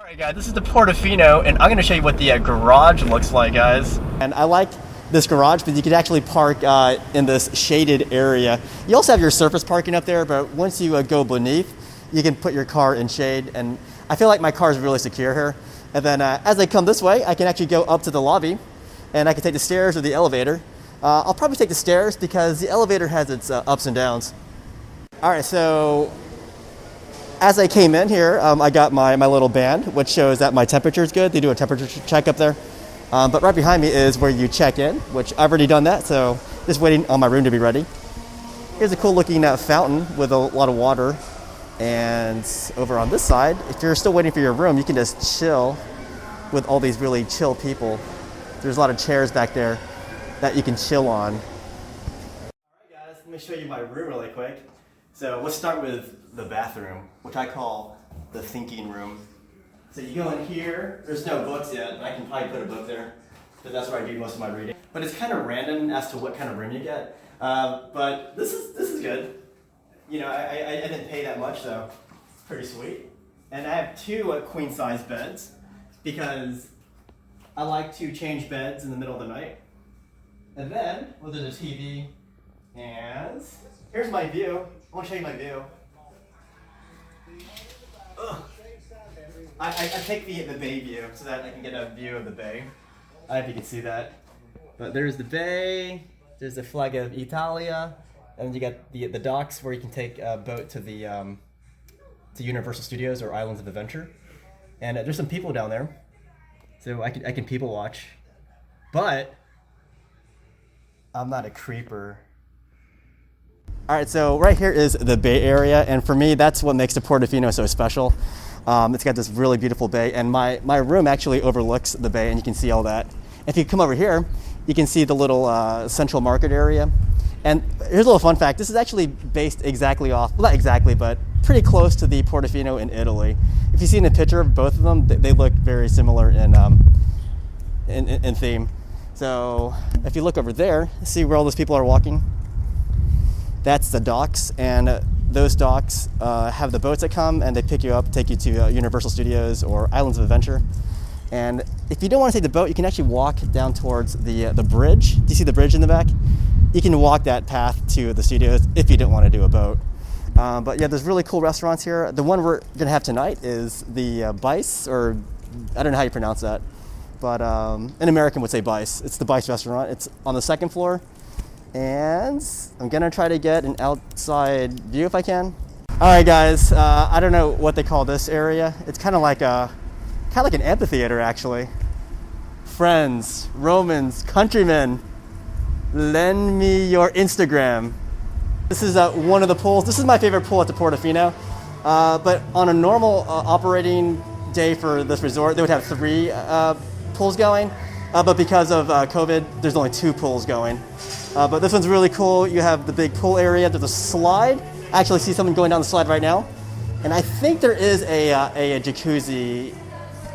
Alright guys, this is the Portofino, and I'm going to show you what the garage looks like, guys. And I like this garage because you can actually park in this shaded area. You also have your surface parking up there, but once you go beneath, you can put your car in shade, and I feel like my car is really secure here. And then as I come this way, I can actually go up to the lobby, and I can take the stairs or the elevator. I'll probably take the stairs because the elevator has its ups and downs. Alright, so as I came in here, I got my little band, which shows that my temperature is good. They do a temperature check up there. But right behind me is where you check in, which I've already done that, so just waiting on my room to be ready. Here's a cool looking fountain with a lot of water. And over on this side, if you're still waiting for your room, you can just chill with all these really chill people. There's a lot of chairs back there that you can chill on. Alright guys, let me show you my room really quick. So let's start with the bathroom, which I call the thinking room. So you go in here, there's no books yet, but I can probably put a book there, because that's where I do most of my reading. But it's kind of random as to what kind of room you get. But this is good. You know, I didn't pay that much, so it's pretty sweet. And I have two queen size beds, because I like to change beds in the middle of the night. And then, well, there's a TV, and here's my view. I want to show you my view. Ugh. I take the bay view so that I can get a view of the bay. I don't know if you can see that. But there's the bay, there's the flag of Italia, and you got the docks where you can take a boat to the to Universal Studios or Islands of Adventure. And there's some people down there, so I can people watch. But I'm not a creeper. Alright, so right here is the bay area, and for me, that's what makes the Portofino so special. It's got this really beautiful bay, and my room actually overlooks the bay, and you can see all that. If you come over here, you can see the little central market area. And here's a little fun fact. This is actually based exactly off, well, not exactly, but pretty close to the Portofino in Italy. If you see in a picture of both of them, they look very similar in theme. So if you look over there, see where all those people are walking? That's the docks, and those docks have the boats that come and they pick you up, take you to Universal Studios or Islands of Adventure. And if you don't want to take the boat, you can actually walk down towards the bridge. Do you see the bridge in the back? You can walk that path to the studios if you don't want to do a boat. But yeah, there's really cool restaurants here. The one we're going to have tonight is the BiCE, or I don't know how you pronounce that, but an American would say BiCE. It's the BiCE Restaurant. It's on the second floor. And I'm gonna try to get an outside view if I can. All right, guys. I don't know what they call this area. It's kind of like an amphitheater, actually. Friends, Romans, countrymen, lend me your Instagram. This is one of the pools. This is my favorite pool at the Portofino. But on a normal operating day for this resort, they would have 3 pools going. But because of COVID, there's only 2 pools going. But this one's really cool. You have the big pool area. There's a slide. I actually see someone going down the slide right now. And I think there is a jacuzzi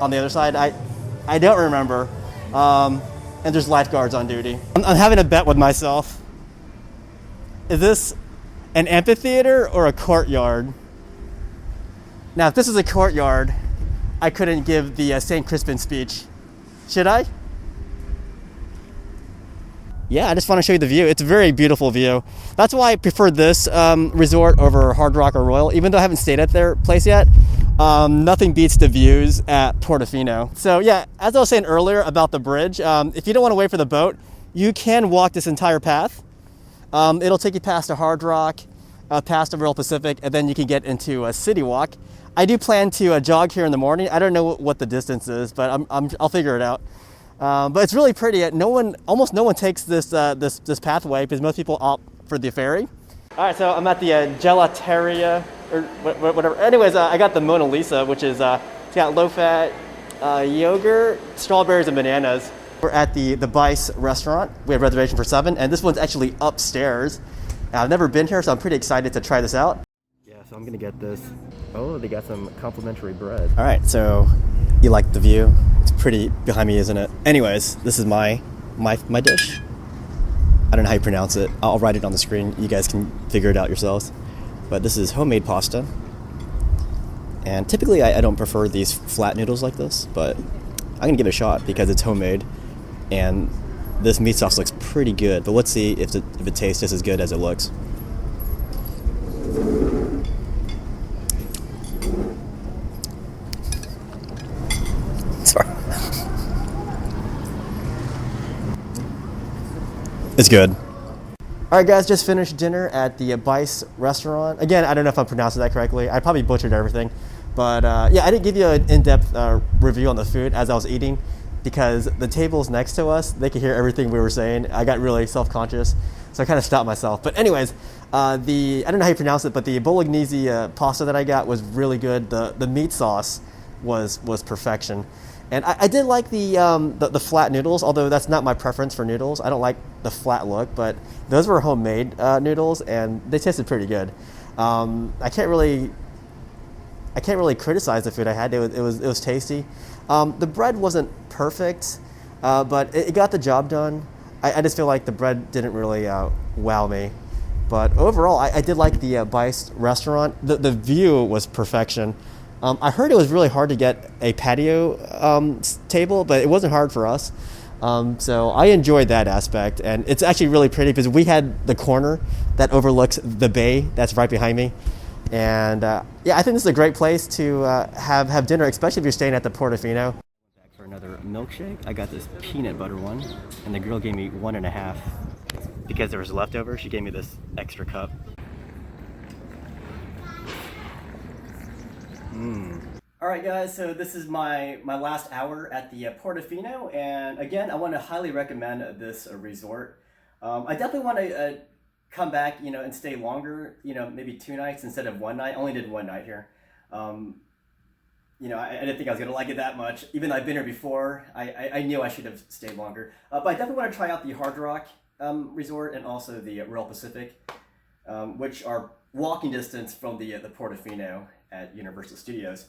on the other side. I don't remember. And there's lifeguards on duty. I'm having a bet with myself. Is this an amphitheater or a courtyard? Now, if this is a courtyard, I couldn't give the St. Crispin speech. Should I? Yeah, I just want to show you the view. It's a very beautiful view. That's why I prefer this resort over Hard Rock or Royal, even though I haven't stayed at their place yet. Nothing beats the views at Portofino. So yeah, as I was saying earlier about the bridge, if you don't want to wait for the boat, you can walk this entire path. It'll take you past a Hard Rock, past a Royal Pacific, and then you can get into a City Walk. I do plan to jog here in the morning. I don't know what the distance is, but I'll figure it out. But it's really pretty. Almost no one takes this pathway because most people opt for the ferry. All right, so I'm at the gelateria or whatever. Anyways, I got the Mona Lisa, which is it's got low-fat yogurt, strawberries, and bananas. We're at the BiCE Restaurant. We have reservation for 7, and this one's actually upstairs. I've never been here, so I'm pretty excited to try this out. Yeah, so I'm gonna get this. Oh, they got some complimentary bread. All right, so you like the view? It's pretty behind me, isn't it? Anyways, this is my dish. I don't know how you pronounce it. I'll write it on the screen. You guys can figure it out yourselves. But this is homemade pasta And typically I don't prefer these flat noodles like this, but I'm gonna give it a shot because it's homemade, and this meat sauce looks pretty good. But let's see if it tastes just as good as it looks. Sorry. It's good. All right, guys, just finished dinner at the BiCE Restaurant. Again, I don't know if I'm pronouncing that correctly. I probably butchered everything. But yeah, I didn't give you an in-depth review on the food as I was eating because the tables next to us, they could hear everything we were saying. I got really self-conscious, so I kind of stopped myself. But anyways, I don't know how you pronounce it, but the bolognese pasta that I got was really good. The meat sauce was perfection. And I did like the flat noodles, although that's not my preference for noodles. I don't like the flat look, but those were homemade noodles, and they tasted pretty good. I can't really criticize the food I had. It was tasty. The bread wasn't perfect, but it got the job done. I just feel like the bread didn't really wow me. But overall, I did like the BiCE restaurant. The view was perfection. I heard it was really hard to get a patio table, but it wasn't hard for us. So I enjoyed that aspect, and it's actually really pretty because we had the corner that overlooks the bay that's right behind me. And yeah, I think this is a great place to have dinner, especially if you're staying at the Portofino. Back for another milkshake. I got this peanut butter one, and the girl gave me 1.5 because there was leftover. She gave me this extra cup. All right, guys, so this is my last hour at the Portofino, and again, I want to highly recommend this resort. I definitely want to come back, and stay longer, maybe 2 nights instead of 1 night. I only did 1 night here. I didn't think I was going to like it that much. Even though I've been here before, I knew I should have stayed longer. But I definitely want to try out the Hard Rock Resort and also the Royal Pacific, which are walking distance from the Portofino at Universal Studios.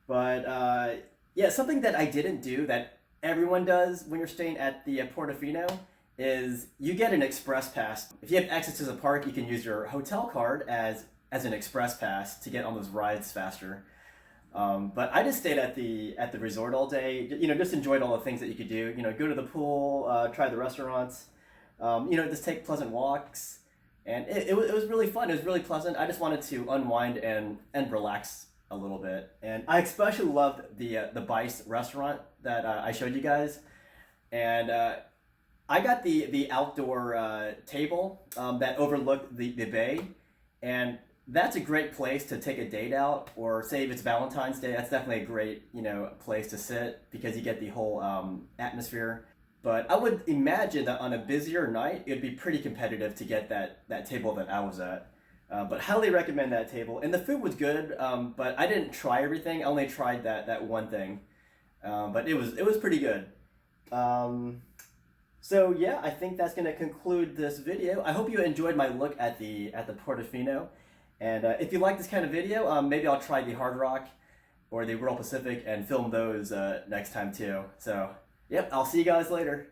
But yeah, something that I didn't do that everyone does when you're staying at the Portofino is you get an express pass. If you have access to the park, you can use your hotel card as an express pass to get on those rides faster. But I just stayed at the resort all day. Just enjoyed all the things that you could do. Go to the pool, try the restaurants. Just take pleasant walks, and it was really fun. It was really pleasant. I just wanted to unwind and relax a little bit, and I especially loved the BiCE restaurant that I showed you guys, and I got the outdoor table that overlooked the bay, and that's a great place to take a date out, or say if it's Valentine's Day, that's definitely a great place to sit because you get the whole atmosphere. But I would imagine that on a busier night, it'd be pretty competitive to get that table that I was at. But highly recommend that table. And the food was good, but I didn't try everything. I only tried that one thing. But it was pretty good. So yeah, I think that's going to conclude this video. I hope you enjoyed my look at the Portofino. And if you like this kind of video, maybe I'll try the Hard Rock or the Royal Pacific and film those next time too. So, yep, I'll see you guys later.